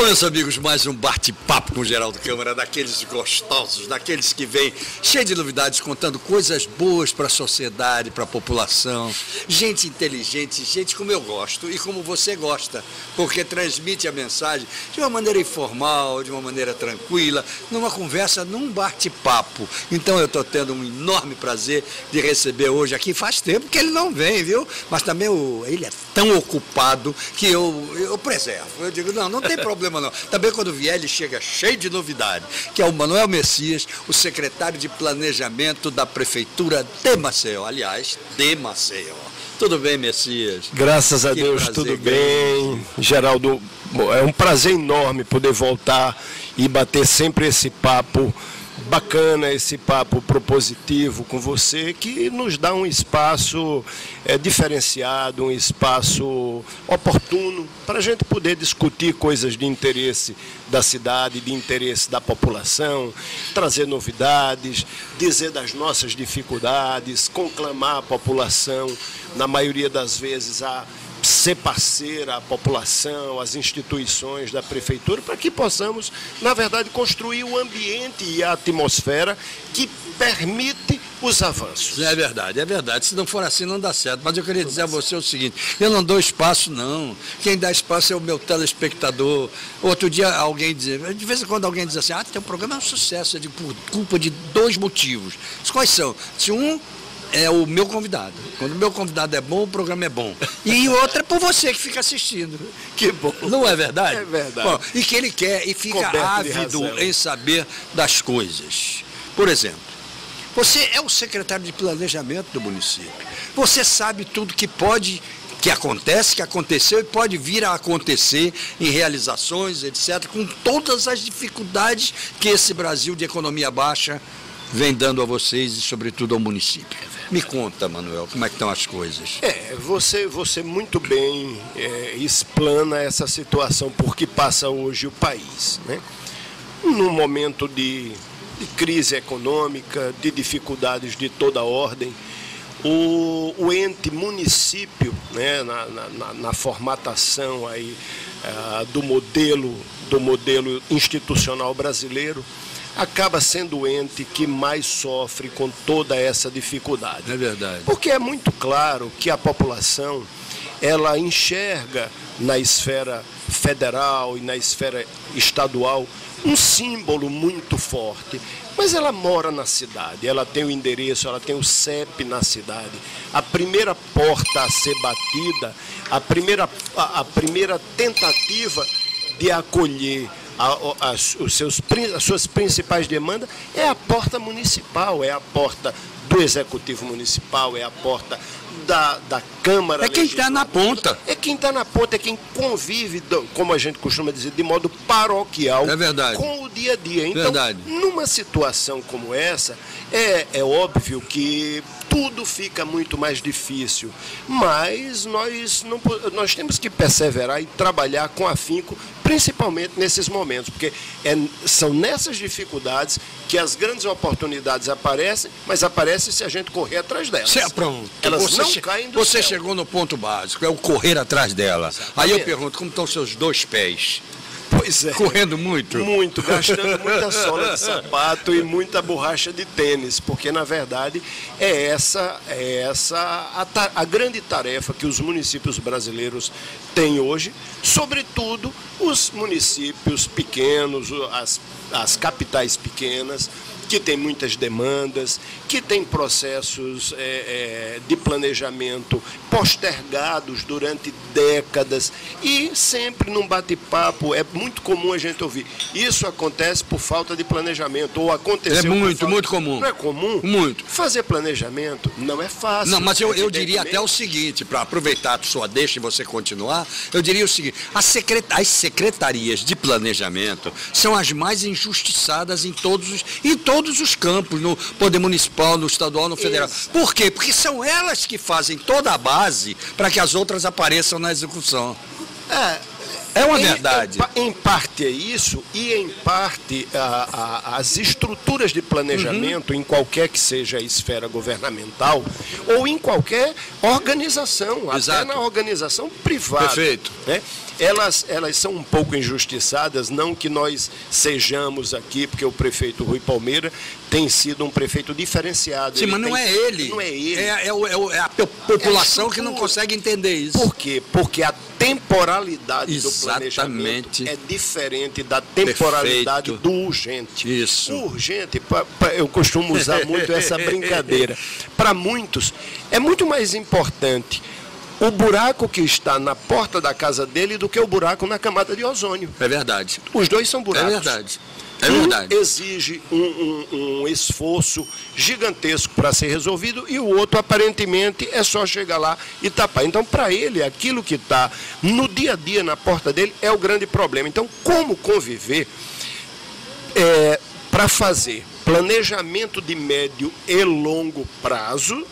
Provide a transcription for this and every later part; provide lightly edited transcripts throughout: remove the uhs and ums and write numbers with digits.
Bom, meus amigos, mais um bate-papo com o Geraldo Câmara, daqueles gostosos, daqueles que vêm cheio de novidades, contando coisas boas para a sociedade, para a população, gente inteligente, gente como eu gosto e como você gosta, porque transmite a mensagem de uma maneira informal, de uma maneira tranquila, numa conversa, num bate-papo. Então eu estou tendo um enorme prazer de receber hoje aqui, faz tempo que ele não vem, viu? Mas também ele é tão ocupado que eu preservo. Eu digo, não tem problema não. Também quando vier ele chega cheio de novidade, que é o Manuel Messias, o secretário de Planejamento da Prefeitura de Maceió. Aliás, de Maceió. Tudo bem, Messias? Graças a Deus, tudo bem. Geraldo, é um prazer enorme poder voltar e bater sempre esse papo bacana, esse papo propositivo com você, que nos dá um espaço diferenciado, um espaço oportuno para a gente poder discutir coisas de interesse da cidade, de interesse da população, trazer novidades, dizer das nossas dificuldades, conclamar a população, na maioria das vezes, a ser parceira, a população, as instituições da prefeitura, para que possamos, na verdade, construir o ambiente e a atmosfera que permite os avanços. É verdade, é verdade. Se não for assim, não dá certo. Mas eu queria dizer a você o seguinte, eu não dou espaço, não. Quem dá espaço é o meu telespectador. Outro dia alguém dizia, de vez em quando alguém diz assim, teu programa é um sucesso, por culpa de 2 motivos. Quais são? Se um é o meu convidado. Quando o meu convidado é bom, o programa é bom. E outra é por você que fica assistindo. Que bom. Não é verdade? É verdade. Bom, e que ele quer e fica ávido em saber das coisas. Por exemplo, você é o secretário de Planejamento do município. Você sabe tudo que acontece, que aconteceu e pode vir a acontecer em realizações, etc., com todas as dificuldades que esse Brasil de economia baixa vem dando a vocês e, sobretudo, ao município. Me conta, Manuel, como é que estão as coisas? Você muito bem explana essa situação por que passa hoje o país, né? Num momento de crise econômica, de dificuldades de toda ordem, o ente município, né, na formatação aí, do modelo institucional brasileiro, acaba sendo o ente que mais sofre com toda essa dificuldade. É verdade. Porque é muito claro que a população, ela enxerga na esfera federal e na esfera estadual um símbolo muito forte, mas ela mora na cidade, ela tem o endereço, ela tem o CEP na cidade. A primeira porta a ser batida, a primeira tentativa de acolher as suas principais demandas é a porta municipal, é a porta do Executivo Municipal, é a porta da Câmara. É quem está na ponta. É quem está na ponta, é quem convive, como a gente costuma dizer, de modo paroquial com o dia a dia. Então, numa situação como essa, é óbvio que tudo fica muito mais difícil, mas nós temos que perseverar e trabalhar com afinco, principalmente nesses momentos, porque são nessas dificuldades que as grandes oportunidades aparecem, mas aparecem se a gente correr atrás delas. Pronto. Elas não caem do Você céu. chegou no ponto básico, é o correr atrás dela. Exatamente. Aí eu pergunto, como estão seus 2 pés? Pois é. Correndo muito? Muito, gastando muita sola de sapato e muita borracha de tênis, porque, na verdade, é essa a grande tarefa que os municípios brasileiros têm hoje, sobretudo os municípios pequenos, as capitais pequenas, que tem muitas demandas, que tem processos de planejamento postergados durante décadas e sempre num bate-papo é muito comum a gente ouvir. Isso acontece por falta de planejamento ou aconteceu muito comum. Não é comum? Muito. Fazer planejamento não é fácil. Não, mas eu diria até o seguinte, para aproveitar a sua deixa e você continuar, eu diria o seguinte, as secretarias de planejamento são as mais injustiçadas em todos os campos, no Poder Municipal, no Estadual, no Federal. Isso. Por quê? Porque são elas que fazem toda a base para que as outras apareçam na execução. É uma verdade. Em parte é isso, e em parte as estruturas de planejamento, em qualquer que seja a esfera governamental, ou em qualquer organização, Exato. até na organização privada. Perfeito. Né? elas são um pouco injustiçadas, não que nós sejamos aqui, porque o prefeito Rui Palmeira tem sido um prefeito diferenciado. Sim, mas não é ele. Não é ele. É a população que não consegue entender isso. Por quê? Porque a temporalidade do planejamento é diferente da temporalidade do urgente. Isso. O urgente, eu costumo usar muito essa brincadeira. Para muitos, é muito mais importante o buraco que está na porta da casa dele do que o buraco na camada de ozônio. É verdade. Os dois são buracos. É verdade. É verdade. Um exige um esforço gigantesco para ser resolvido e o outro, aparentemente, é só chegar lá e tapar. Então, para ele, aquilo que está no dia a dia na porta dele é o grande problema. Então, como conviver para fazer planejamento de médio e longo prazo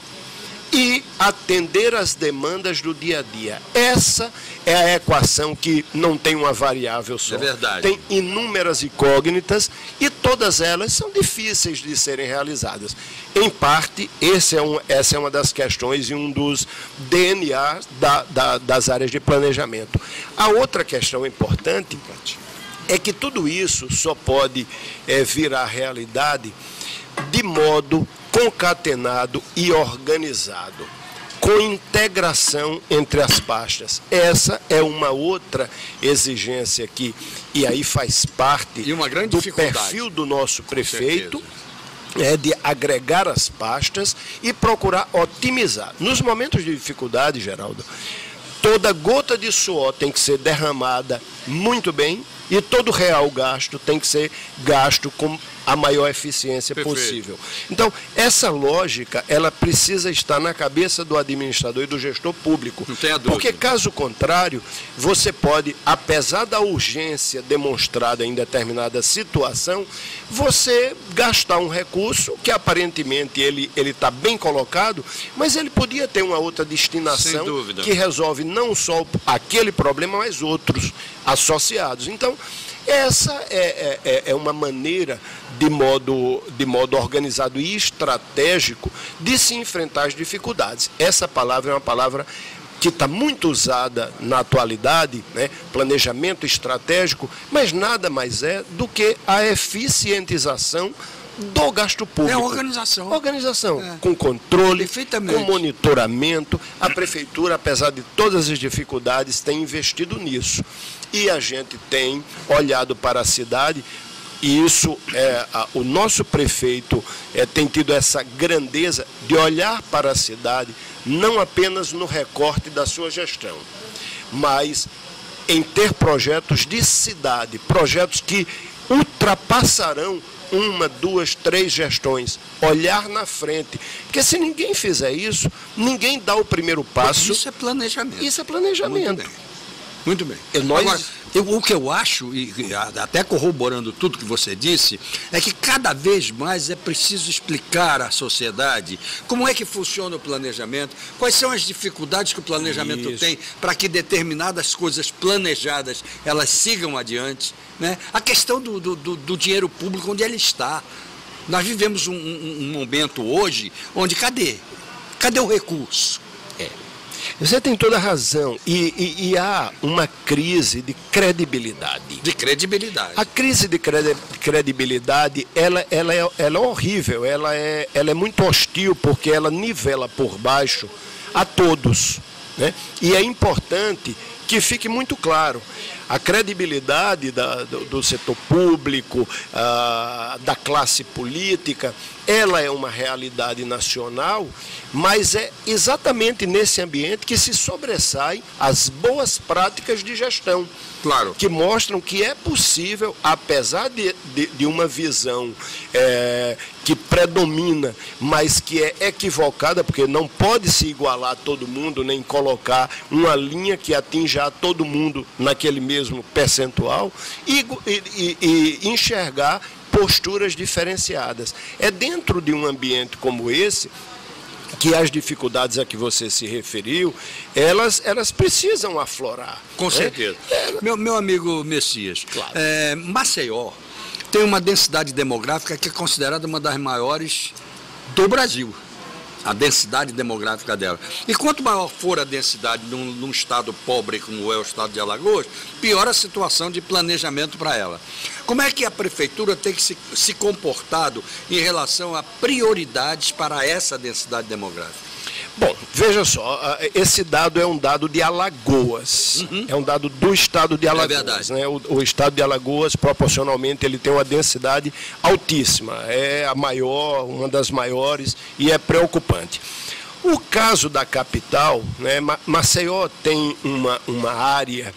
e atender às demandas do dia a dia. Essa é a equação que não tem uma variável só. É verdade. Tem inúmeras incógnitas e todas elas são difíceis de serem realizadas. Em parte, essa é uma das questões e um dos DNA das áreas de planejamento. A outra questão importante é que tudo isso só pode virar realidade de modo concatenado e organizado, com integração entre as pastas. Essa é uma outra exigência aqui, e aí faz parte e uma grande do perfil do nosso prefeito, de agregar as pastas e procurar otimizar. Nos momentos de dificuldade, Geraldo, toda gota de suor tem que ser derramada muito bem e todo real gasto tem que ser gasto com a maior eficiência possível. Então, essa lógica, ela precisa estar na cabeça do administrador e do gestor público. Não tenha dúvida. Porque, caso contrário, você pode, apesar da urgência demonstrada em determinada situação, você gastar um recurso que, aparentemente, ele está bem colocado, mas ele podia ter uma outra destinação que resolve não só aquele problema, mas outros associados. Então, essa é uma maneira, de modo organizado e estratégico, de se enfrentar as dificuldades. Essa palavra é uma palavra que está muito usada na atualidade, né? Planejamento estratégico, mas nada mais é do que a eficientização do gasto público. É organização. Organização, com controle, com monitoramento. A prefeitura, apesar de todas as dificuldades, tem investido nisso. E a gente tem olhado para a cidade, e isso o nosso prefeito tem tido essa grandeza de olhar para a cidade, não apenas no recorte da sua gestão, mas em ter projetos de cidade, projetos que ultrapassarão 1, 2, 3 gestões, olhar na frente. Porque se ninguém fizer isso, ninguém dá o primeiro passo. Isso é planejamento. Isso é planejamento. Muito bem. Agora, o que eu acho, e até corroborando tudo que você disse, é que cada vez mais é preciso explicar à sociedade como é que funciona o planejamento, quais são as dificuldades que o planejamento tem para que determinadas coisas planejadas elas sigam adiante, né? A questão do dinheiro público, onde ele está. Nós vivemos um momento hoje onde cadê o recurso? Você tem toda a razão. E há uma crise de credibilidade. De credibilidade. A crise de credibilidade, ela é horrível, ela é muito hostil, porque ela nivela por baixo a todos, né? E é importante que fique muito claro. A credibilidade do setor público, da classe política, ela é uma realidade nacional, mas é exatamente nesse ambiente que se sobressaem as boas práticas de gestão. Claro. Que mostram que é possível, apesar de uma visão que predomina, mas que é equivocada, porque não pode se igualar a todo mundo, nem colocar uma linha que atinja a todo mundo naquele mesmo percentual, e enxergar posturas diferenciadas. É dentro de um ambiente como esse que as dificuldades a que você se referiu, elas precisam aflorar. Com certeza. Meu amigo Messias, claro. Maceió tem uma densidade demográfica que é considerada uma das maiores do Brasil. a densidade demográfica dela. E quanto maior for a densidade num estado pobre como é o estado de Alagoas, pior a situação de planejamento para ela. Como é que a prefeitura tem que se comportado em relação a prioridades para essa densidade demográfica? Bom, veja só, esse dado é um dado de Alagoas, é um dado do estado de Alagoas. É verdade. Né? O estado de Alagoas, proporcionalmente, ele tem uma densidade altíssima, é a maior, uma das maiores, e é preocupante. O caso da capital, né, Maceió tem uma área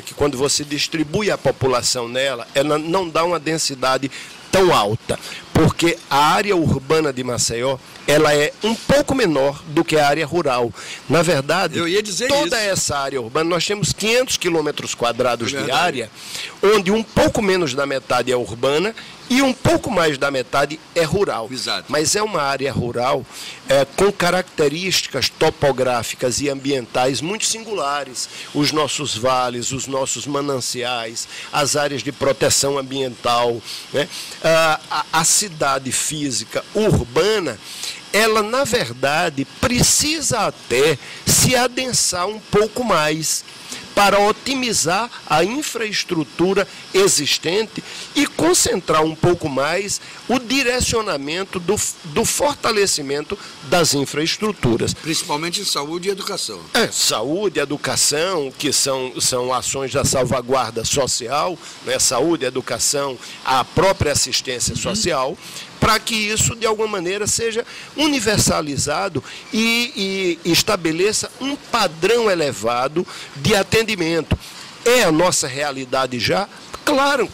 que, quando você distribui a população nela, ela não dá uma densidade tão alta, porque a área urbana de Maceió, ela é um pouco menor do que a área rural. Na verdade, eu ia dizer toda essa área urbana, nós temos 500 quilômetros quadrados de área, onde um pouco menos da metade é urbana e um pouco mais da metade é rural. Exato. Mas é uma área rural com características topográficas e ambientais muito singulares. Os nossos vales, os nossos mananciais, as áreas de proteção ambiental, né? A cidade física urbana, ela, na verdade, precisa até se adensar um pouco mais para otimizar a infraestrutura existente e concentrar um pouco mais o direcionamento do fortalecimento das infraestruturas. Principalmente em saúde e educação. Saúde, educação, que são ações da salvaguarda social, né? Saúde, educação, a própria assistência social, para que isso, de alguma maneira, seja universalizado e estabeleça um padrão elevado de atendimento. É a nossa realidade já? Claro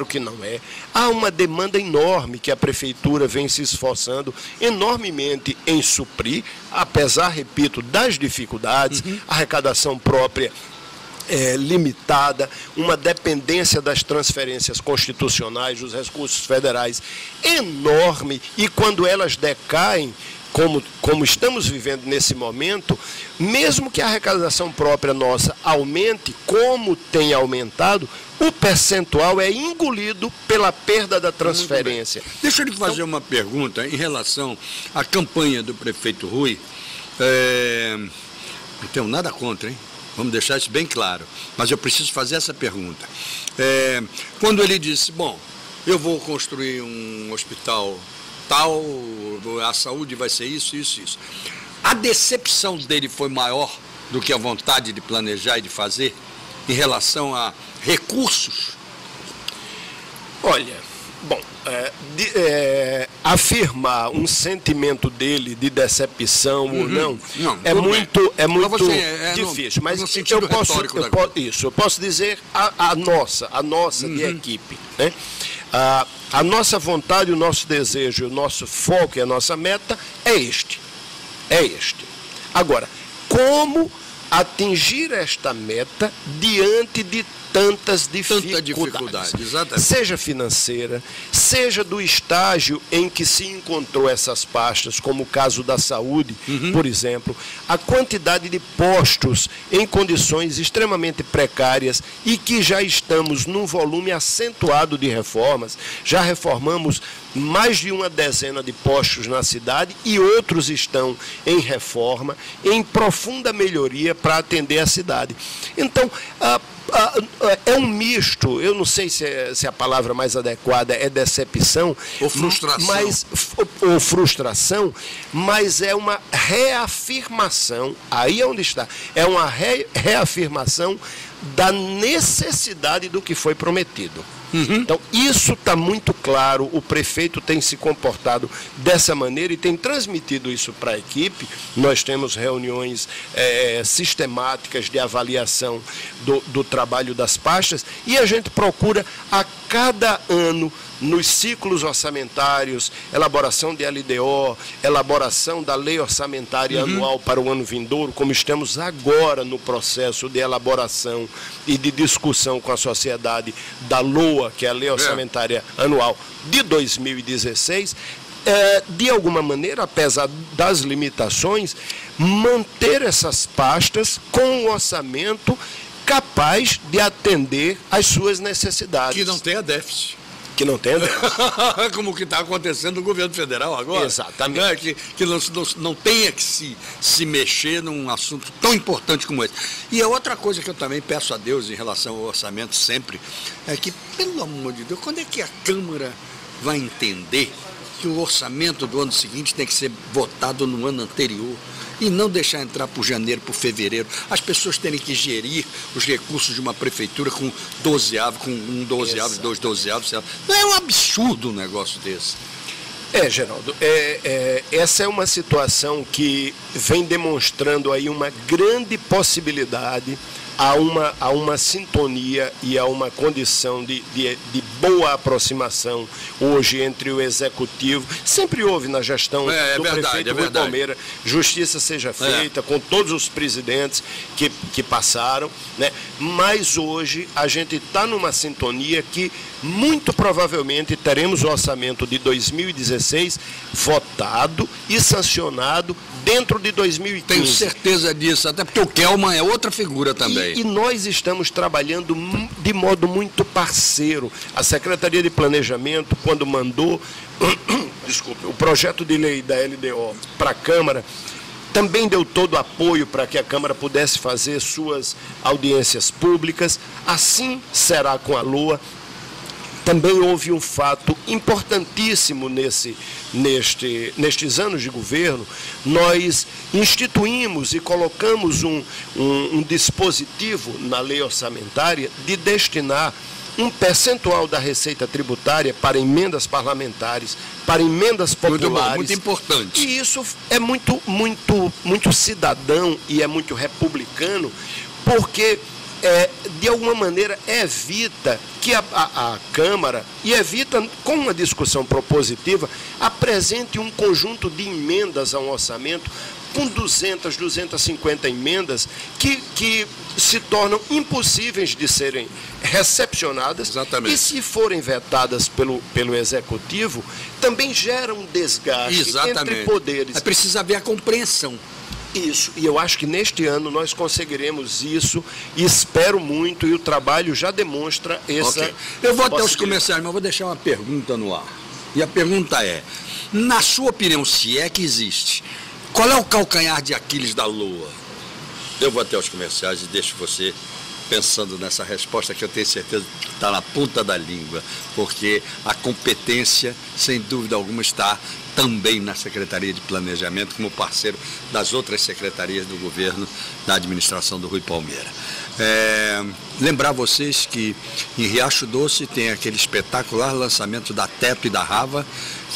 que não é. Há uma demanda enorme que a prefeitura vem se esforçando enormemente em suprir, apesar, repito, das dificuldades, arrecadação própria limitada, uma dependência das transferências constitucionais, dos recursos federais enorme, e quando elas decaem, como estamos vivendo nesse momento, mesmo que a arrecadação própria nossa aumente, como tem aumentado, o percentual é engolido pela perda da transferência. Deixa eu lhe fazer uma pergunta em relação à campanha do prefeito Rui. Não tenho nada contra, hein? Vamos deixar isso bem claro, mas eu preciso fazer essa pergunta. Quando ele disse, bom, eu vou construir um hospital tal, a saúde vai ser isso, isso, isso. A decepção dele foi maior do que a vontade de planejar e de fazer em relação a recursos? Olha, bom, afirmar um sentimento dele de decepção ou não é muito difícil. Mas eu posso dizer a nossa de equipe, né? A nossa vontade, o nosso desejo, o nosso foco e a nossa meta é este. Agora, como atingir esta meta diante de tantas dificuldades, seja financeira, seja do estágio em que se encontrou essas pastas, como o caso da saúde, por exemplo, a quantidade de postos em condições extremamente precárias e que já estamos num volume acentuado de reformas, já reformamos mais de uma dezena de postos na cidade e outros estão em reforma, em profunda melhoria para atender a cidade. Então, é um misto, eu não sei se a palavra mais adequada é decepção ou frustração, mas é uma reafirmação, aí é onde está, é uma reafirmação da necessidade do que foi prometido. Então, isso está muito claro, o prefeito tem se comportado dessa maneira e tem transmitido isso para a equipe. Nós temos reuniões sistemáticas de avaliação do trabalho das pastas e a gente procura a cada ano, nos ciclos orçamentários, elaboração de LDO, elaboração da lei orçamentária anual para o ano vindouro, como estamos agora no processo de elaboração e de discussão com a sociedade da LOA, que é a lei orçamentária anual de 2016, de alguma maneira, apesar das limitações, manter essas pastas com um orçamento capaz de atender às suas necessidades. Que não tenha déficit. Que não tem, né? Como o que está acontecendo no governo federal agora. Exatamente. Né? Que não tenha que se mexer num assunto tão importante como esse. E a outra coisa que eu também peço a Deus em relação ao orçamento sempre, é que, pelo amor de Deus, quando é que a Câmara vai entender que o orçamento do ano seguinte tem que ser votado no ano anterior? E não deixar entrar por janeiro, por fevereiro. As pessoas terem que gerir os recursos de uma prefeitura com 12 avos, com um 12 avos, dois 12 avos. Não é um absurdo um negócio desse. Geraldo, essa é uma situação que vem demonstrando aí uma grande possibilidade a uma sintonia e a uma condição de boa aproximação hoje entre o Executivo. Sempre houve na gestão do prefeito Rui Palmeira, justiça seja feita com todos os presidentes que passaram, né? Mas hoje a gente está numa sintonia que muito provavelmente teremos o orçamento de 2016 votado e sancionado dentro de 2015. Tenho certeza disso, até porque o Kelman é outra figura também. E nós estamos trabalhando de modo muito parceiro. A Secretaria de Planejamento, quando mandou o projeto de lei da LDO para a Câmara, também deu todo o apoio para que a Câmara pudesse fazer suas audiências públicas. Assim será com a LOA. Também houve um fato importantíssimo nestes anos de governo. Nós instituímos e colocamos um dispositivo na lei orçamentária de destinar um percentual da receita tributária para emendas parlamentares, para emendas populares. Muito bom, muito importante. E isso é muito cidadão e é muito republicano, porque de alguma maneira evita que a Câmara, e evita com uma discussão propositiva, apresente um conjunto de emendas a um orçamento com 250 emendas que se tornam impossíveis de serem recepcionadas. Exatamente. E se forem vetadas pelo Executivo, também geram um desgaste entre poderes. É preciso haver a compreensão. Isso, e eu acho que neste ano nós conseguiremos isso, e espero muito, e o trabalho já demonstra essa... Okay. Eu vou até os comerciais, mas vou deixar uma pergunta no ar. E a pergunta é, na sua opinião, se é que existe, qual é o calcanhar de Aquiles da LOA? Eu vou até os comerciais e deixo você pensando nessa resposta, que eu tenho certeza que está na ponta da língua, porque a competência, sem dúvida alguma, está também na Secretaria de Planejamento, como parceiro das outras secretarias do governo, da administração do Rui Palmeira. Lembrar vocês que em Riacho Doce tem aquele espetacular lançamento da TEP e da Rava,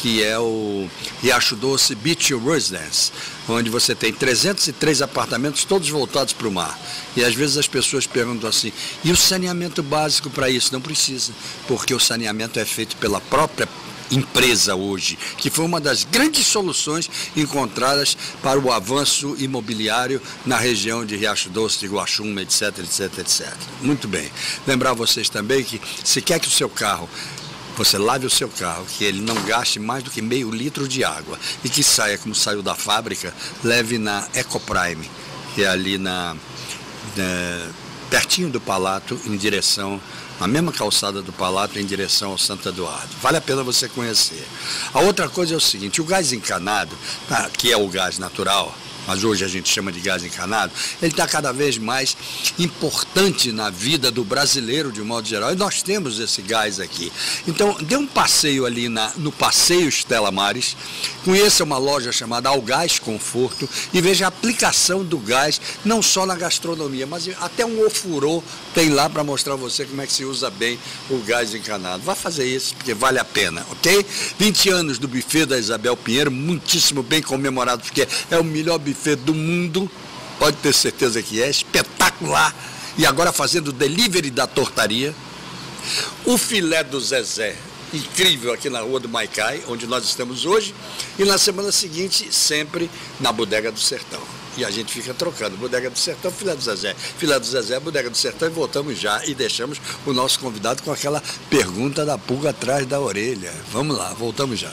que é o Riacho Doce Beach Residence, onde você tem 303 apartamentos, todos voltados para o mar. E às vezes as pessoas perguntam assim, e o saneamento básico para isso? Não precisa, porque o saneamento é feito pela própria empresa hoje, que foi uma das grandes soluções encontradas para o avanço imobiliário na região de Riacho Doce, de Guaxuma, etc, etc, etc. Muito bem. Lembrar vocês também que se quer que o seu carro, você lave o seu carro, que ele não gaste mais do que meio litro de água e que saia como saiu da fábrica, leve na Ecoprime, que é ali pertinho do Palato, em direção, a mesma calçada do Palato, em direção ao Santo Eduardo. Vale a pena você conhecer. A outra coisa é o seguinte, o gás encanado, que é o gás natural, mas hoje a gente chama de gás encanado, ele está cada vez mais importante na vida do brasileiro, de um modo geral, e nós temos esse gás aqui. Então, dê um passeio ali no Passeio Stella Maris, conheça uma loja chamada Algás Conforto e veja a aplicação do gás, não só na gastronomia, mas até um ofurô tem lá para mostrar a você como é que se usa bem o gás encanado. Vá fazer isso, porque vale a pena, ok? 20 anos do buffet da Isabel Pinheiro, muitíssimo bem comemorado, porque é o melhor buffet do mundo, pode ter certeza que é, espetacular. E agora fazendo o delivery da tortaria. O filé do Zezé, incrível, aqui na Rua do Maicai, onde nós estamos hoje. E na semana seguinte, sempre na Bodega do Sertão. E a gente fica trocando, Bodega do Sertão, filé do Zezé. Filé do Zezé, Bodega do Sertão, e voltamos já e deixamos o nosso convidado com aquela pergunta da pulga atrás da orelha. Vamos lá, voltamos já.